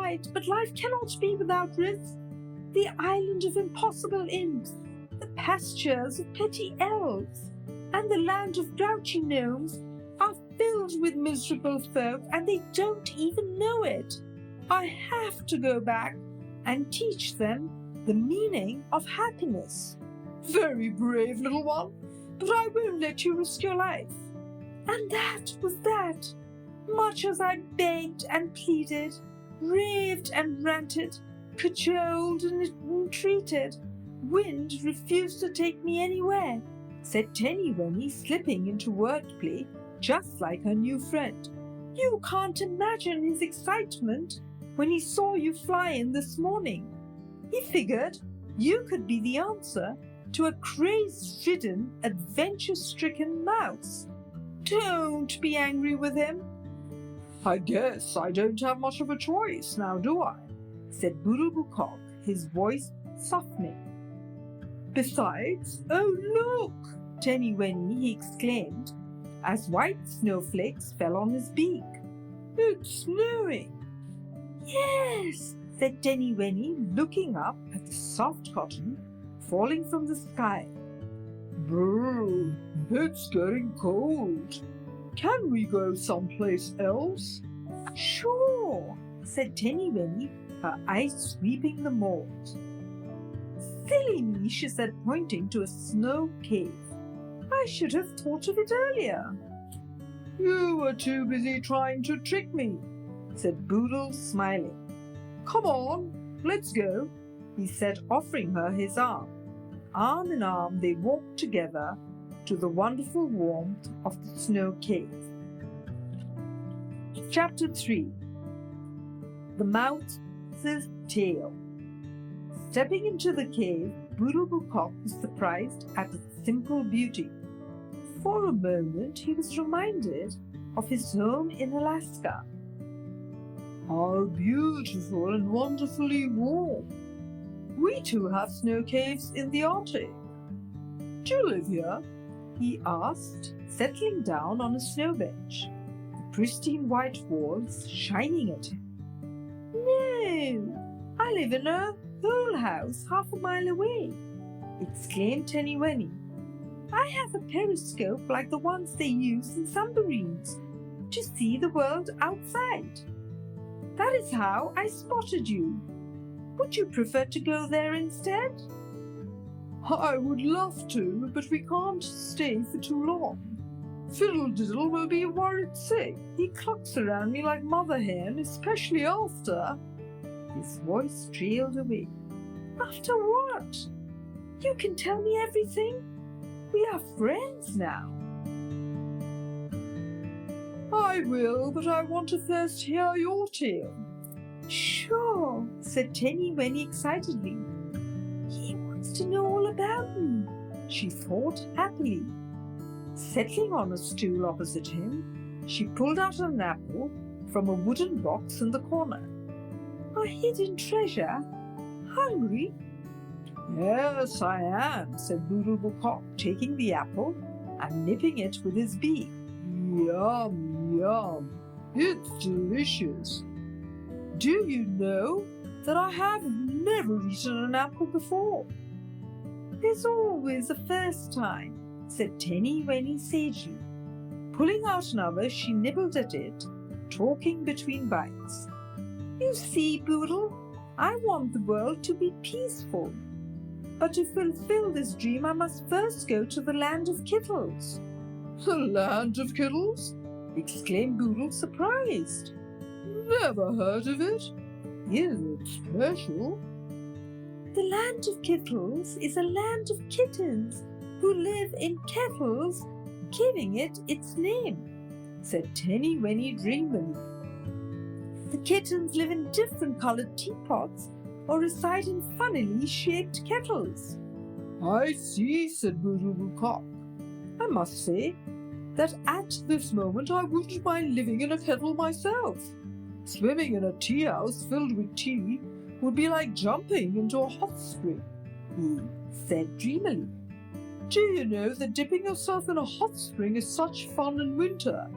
right, but life cannot be without risks. The island of impossible imps, the pastures of petty elves, and the land of grouchy gnomes are filled with miserable folk, and they don't even know it. I have to go back and teach them the meaning of happiness. Very brave, little one, but I won't let you risk your life. And that was that. Much as I begged and pleaded, raved and ranted, cajoled and entreated, Wind refused to take me anywhere, said Tenny-Wenny, slipping into wordplay just like her new friend. You can't imagine his excitement when he saw you fly in this morning. He figured you could be the answer to a craze-ridden, adventure-stricken mouse. Don't be angry with him. I guess I don't have much of a choice now, do I? Said Boodle-Boo-Cock, his voice softening. Besides, oh look, Tenny-Wenny, he exclaimed, as white snowflakes fell on his beak. It's snowing. Yes, said Tenny-Wenny, looking up at the soft cotton falling from the sky. Brr, it's getting cold. Can we go someplace else? Sure, said Tenny-Wenny, her eyes sweeping the moors. Silly me, she said, pointing to a snow cave. I should have thought of it earlier. You were too busy trying to trick me, said Boodle, smiling. Come on, let's go, he said, offering her his arm. Arm in arm they walked together to the wonderful warmth of the snow cave. Chapter 3. The Mouse's Tale. Stepping into the cave, Boodle-Boo-Cock was surprised at its simple beauty. For a moment he was reminded of his home in Alaska. How beautiful and wonderfully warm! We too have snow caves in the Arctic. Do you live here? He asked, settling down on a snow bench, the pristine white walls shining at him. No, I live in a whole house half a mile away, exclaimed Tenny-Wenny. I have a periscope like the ones they use in submarines to see the world outside. That is how I spotted you. Would you prefer to go there instead? I would love to, but we can't stay for too long. Fiddle-diddle will be worried sick. He clucks around me like mother hen, especially after... His voice trailed away. After what? You can tell me everything. We are friends now. I will, but I want to first hear your tale. Sure, said Tenny-Wenny excitedly. He wants to know all about me, she thought happily. Settling on a stool opposite him, she pulled out an apple from a wooden box in the corner. A hidden treasure? Hungry? Yes, I am, said Boodle-Boo-Cock, taking the apple and nipping it with his beak. Yum, yum. It's delicious. Do you know that I have never eaten an apple before? There's always a first time, said Tenny-Wenny sagely. Pulling out another, she nibbled at it, talking between bites. You see, Boodle, I want the world to be peaceful. But to fulfill this dream, I must first go to the land of Kittles. The land of Kittles? Exclaimed Boodle, surprised. Never heard of it. Is it special? The land of Kittles is a land of kittens who live in kettles, giving it its name, said Tenny-Wenny dreamily. The kittens live in different coloured teapots or reside in funnily shaped kettles. I see, said Boodle-Boo-Cock. I must say that at this moment I wouldn't mind living in a kettle myself. Swimming in a tea house filled with tea would be like jumping into a hot spring, he said dreamily. Do you know that dipping yourself in a hot spring is such fun in winter?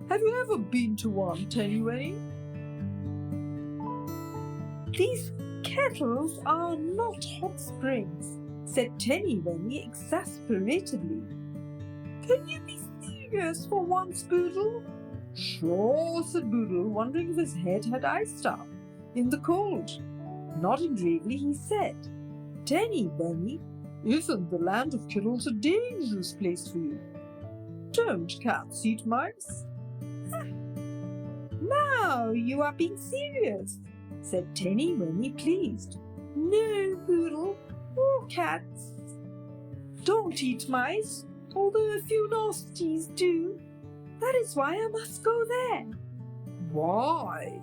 Have you ever been to one, Tenny-Wenny? These kettles are not hot springs, said Tenny Wenny exasperatedly. Can you be serious for once, Boodle? Sure, said Boodle, wondering if his head had iced up in the cold. Nodding gravely, he said, Tenny Wenny, isn't the land of Kittles a dangerous place for you? Don't cats eat mice? Now you are being serious, said Tenny Wenny, pleased. No, Boodle, or cats don't eat mice, although a few nasties do. That is why I must go there. Why?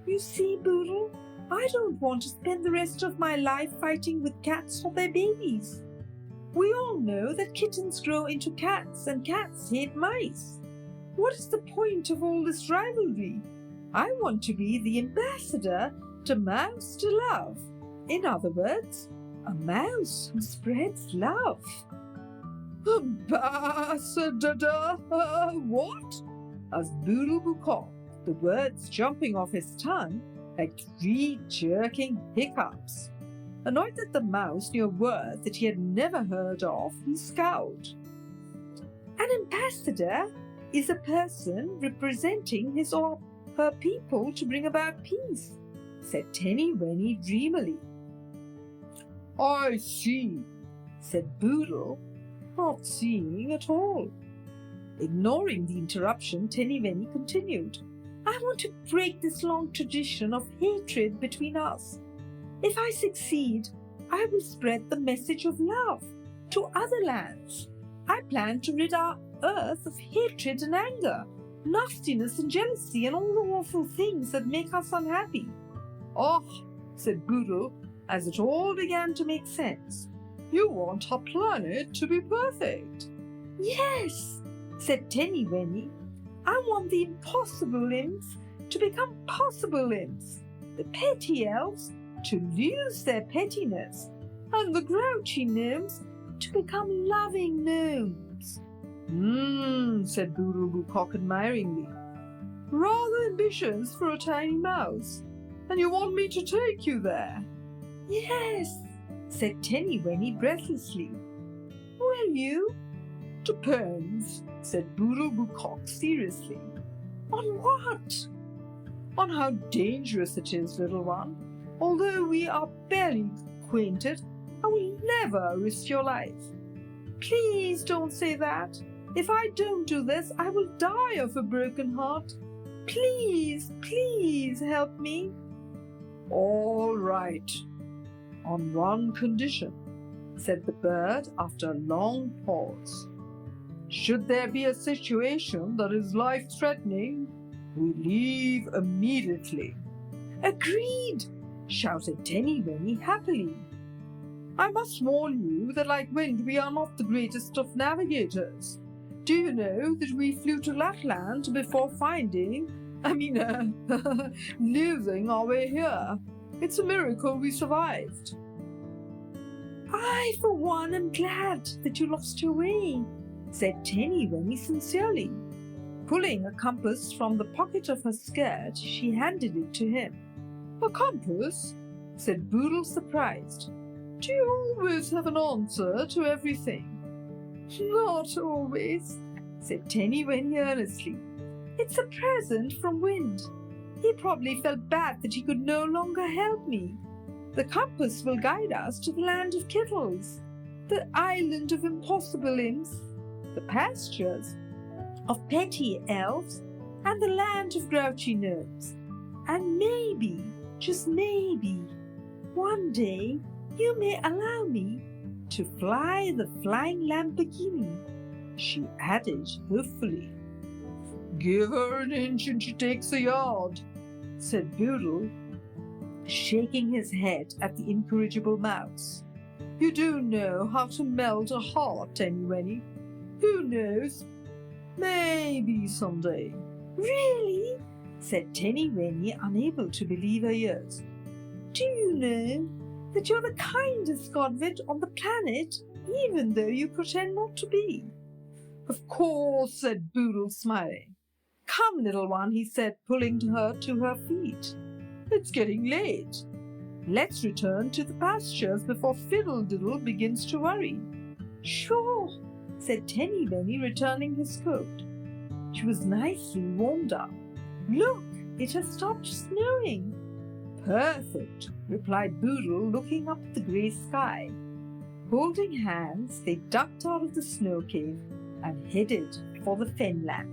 You see, Boodle, I don't want to spend the rest of my life fighting with cats for their babies. We all know that kittens grow into cats and cats hate mice. What is the point of all this rivalry? I want to be the ambassador to Mouse to Love. In other words, a mouse who spreads love. Ambassador? What? As Boodle Bucock, the words jumping off his tongue like 3 jerking hiccups. Annoyed that the mouse knew a word that he had never heard of, he scowled. An ambassador is a person representing his or her people to bring about peace, said Tenny Wenny dreamily. I see, said Boodle, not seeing at all. Ignoring the interruption, Tenny Wenny continued. I want to break this long tradition of hatred between us. If I succeed, I will spread the message of love to other lands. I plan to rid our earth of hatred and anger, nastiness and jealousy and all the awful things that make us unhappy. Oh, said Boodle, as it all began to make sense. You want our planet to be perfect. Yes, said Tenny Wenny. I want the impossible imps to become possible imps, the petty elves to lose their pettiness, and the grouchy gnomes to become loving gnomes. Said Boodle Bucock admiringly. Rather ambitious for a tiny mouse. And you want me to take you there? Yes, said Tenny Wenny breathlessly. Will you? Depends, said Boodle Bucock seriously. On what? On how dangerous it is, little one. Although we are barely acquainted, I will never risk your life. Please don't say that. If I don't do this, I will die of a broken heart. Please, please help me. All right. On one condition, said the bird after a long pause. Should there be a situation that is life-threatening, we leave immediately. Agreed, shouted Tenny Wenny happily. I must warn you that like wind we are not the greatest of navigators. Do you know that we flew to Lapland before losing our way here? It's a miracle we survived. I, for one, am glad that you lost your way, said Tenny Wenny sincerely. Pulling a compass from the pocket of her skirt, she handed it to him. A compass? Said Boodle, surprised. Do you always have an answer to everything? Not always, said Tenny Wenny earnestly. It's a present from Wind. He probably felt bad that he could no longer help me. The compass will guide us to the land of Kittles, the island of impossible imps, the pastures of petty elves, and the land of grouchy gnomes. And maybe, just maybe, one day you may allow me to fly the flying Lamborghini, she added hopefully. Give her an inch and she takes a yard, said Boodle, shaking his head at the incorrigible mouse. You do know how to melt a heart, Tenny Wenny. Who knows? Maybe someday. Really? Said Tenny Wenny, unable to believe her ears. Do you know that you're the kindest godwit on the planet, even though you pretend not to be? Of course, said Boodle, smiling. Come, little one, he said, pulling her to her feet. It's getting late. Let's return to the pastures before Fiddle-Diddle begins to worry. Sure, said Tenny Benny, returning his coat. She was nicely warmed up. Look, it has stopped snowing. Perfect, replied Boodle, looking up at the grey sky. Holding hands, they ducked out of the snow cave and headed for the fenland.